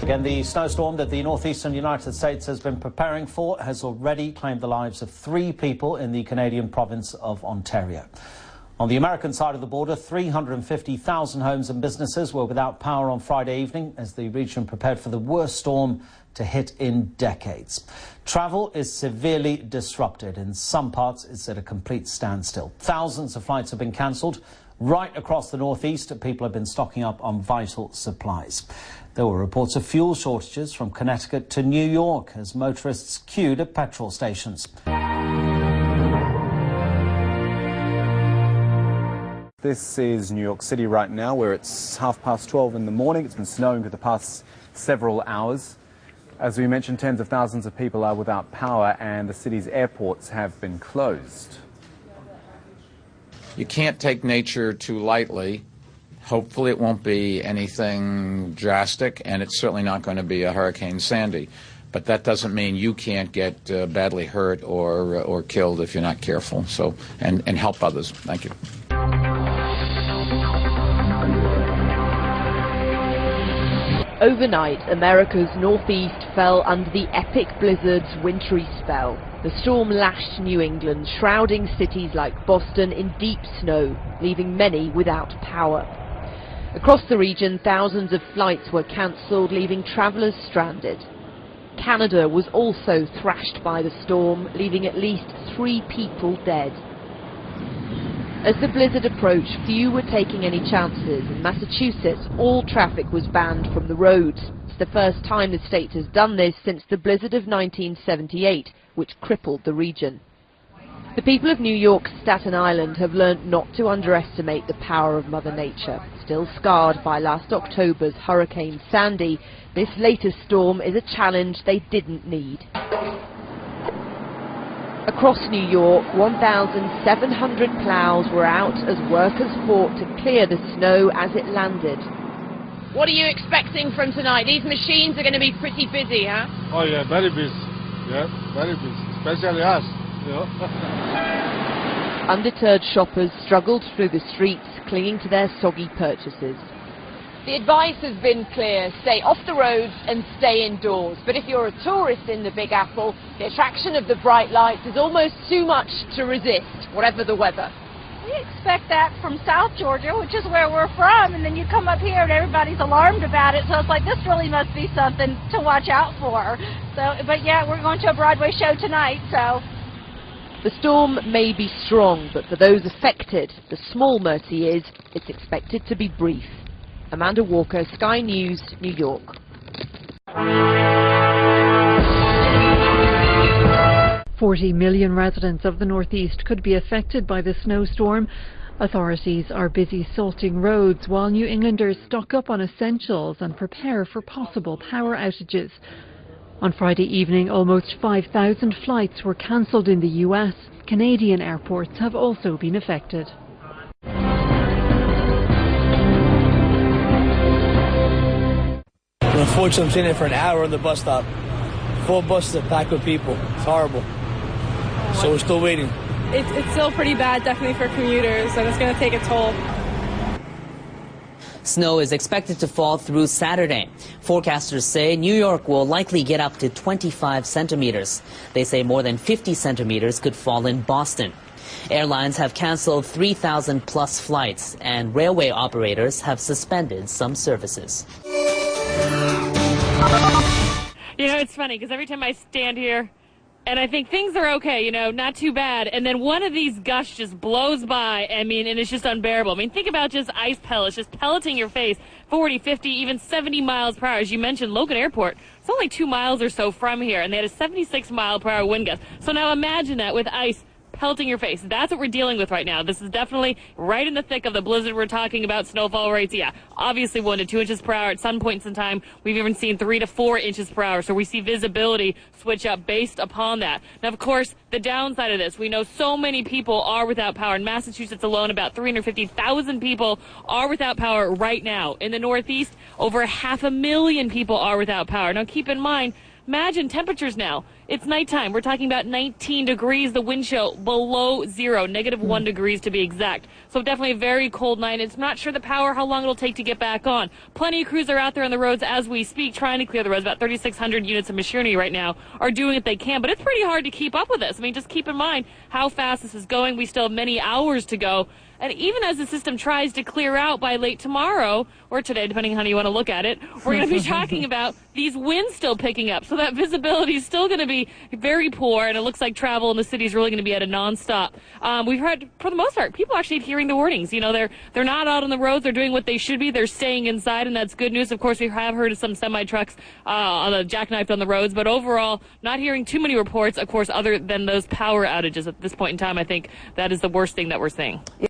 Again, the snowstorm that the northeastern United States has been preparing for has already claimed the lives of 3 people in the Canadian province of Ontario. On the American side of the border, 350,000 homes and businesses were without power on Friday evening as the region prepared for the worst storm to hit in decades. Travel is severely disrupted. In some parts, it's at a complete standstill. Thousands of flights have been cancelled. Right across the northeast, people have been stocking up on vital supplies. There were reports of fuel shortages from Connecticut to New York as motorists queued at petrol stations. This is New York City right now, where it's 12:30 in the morning. It's been snowing for the past several hours. As we mentioned, tens of thousands of people are without power and the city's airports have been closed. You can't take nature too lightly. Hopefully it won't be anything drastic, and it's certainly not going to be a Hurricane Sandy. But that doesn't mean you can't get badly hurt or killed if you're not careful. So, and help others. Thank you. Overnight, America's northeast fell under the epic blizzard's wintry spell. The storm lashed New England, shrouding cities like Boston in deep snow, leaving many without power. Across the region, thousands of flights were cancelled, leaving travellers stranded. Canada was also thrashed by the storm, leaving at least 3 people dead. As the blizzard approached, few were taking any chances. In Massachusetts, all traffic was banned from the roads. It's the first time the state has done this since the blizzard of 1978, which crippled the region. The people of New York's Staten Island have learned not to underestimate the power of Mother Nature. Still scarred by last October's Hurricane Sandy, this latest storm is a challenge they didn't need. Across New York, 1,700 plows were out as workers fought to clear the snow as it landed. What are you expecting from tonight? These machines are going to be pretty busy, huh? Oh yeah, very busy. Yeah, very busy, especially us. You know? Undeterred shoppers struggled through the streets, clinging to their soggy purchases. The advice has been clear: stay off the roads and stay indoors. But if you're a tourist in the Big Apple, the attraction of the bright lights is almost too much to resist, whatever the weather. We expect that from South Georgia, which is where we're from, and then you come up here and everybody's alarmed about it, so it's like, this really must be something to watch out for. So, but yeah, we're going to a Broadway show tonight, so. The storm may be strong, but for those affected, the small mercy is it's expected to be brief. Amanda Walker, Sky News, New York. 40 million residents of the northeast could be affected by the snowstorm. Authorities are busy salting roads while New Englanders stock up on essentials and prepare for possible power outages. On Friday evening, almost 5,000 flights were cancelled in the US. Canadian airports have also been affected. Unfortunately, I'm sitting there for an hour on the bus stop. 4 buses are packed with people. It's horrible. So we're still waiting. It's still pretty bad, definitely for commuters, and it's going to take a toll. Snow is expected to fall through Saturday. Forecasters say New York will likely get up to 25 centimeters. They say more than 50 centimeters could fall in Boston. Airlines have canceled 3,000 plus flights, and railway operators have suspended some services. You know, it's funny because every time I stand here and I think things are okay, you know, not too bad, and then one of these gusts just blows by, I mean, and it's just unbearable. I mean, think about just ice pellets just pelleting your face 40, 50, even 70 miles per hour. As you mentioned, Logan Airport, it's only 2 miles or so from here, and they had a 76 mile per hour wind gust. So now imagine that with ice pelting your face. That's what we're dealing with right now. This is definitely right in the thick of the blizzard we're talking about. Snowfall rates, yeah, obviously 1 to 2 inches per hour. At some points in time, we've even seen 3 to 4 inches per hour. So we see visibility switch up based upon that. Now, of course, the downside of this, we know so many people are without power. In Massachusetts alone, about 350,000 people are without power right now. In the Northeast, over 500,000 people are without power. Now, keep in mind, imagine temperatures now It's nighttime. We're talking about 19 degrees, the wind chill below zero, -1 degrees to be exact. So definitely a very cold night. It's not sure the power, how long it'll take to get back on. Plenty of crews are out there on the roads as we speak, trying to clear the roads. About 3,600 units of machinery right now are doing what they can, but it's pretty hard to keep up with this. I mean, just keep in mind how fast this is going. We still have many hours to go. And even as the system tries to clear out by late tomorrow, or today, depending on how you want to look at it, we're going to be talking about these winds still picking up. So that visibility is still going to be very poor, and it looks like travel in the city is really going to be at a nonstop. We've heard, for the most part, people actually adhering to warnings. You know, they're not out on the roads. They're doing what they should be. They're staying inside, and that's good news. Of course, we have heard of some semi-trucks on the jackknifed on the roads, but overall, not hearing too many reports, of course, other than those power outages at this point in time. I think that is the worst thing that we're seeing.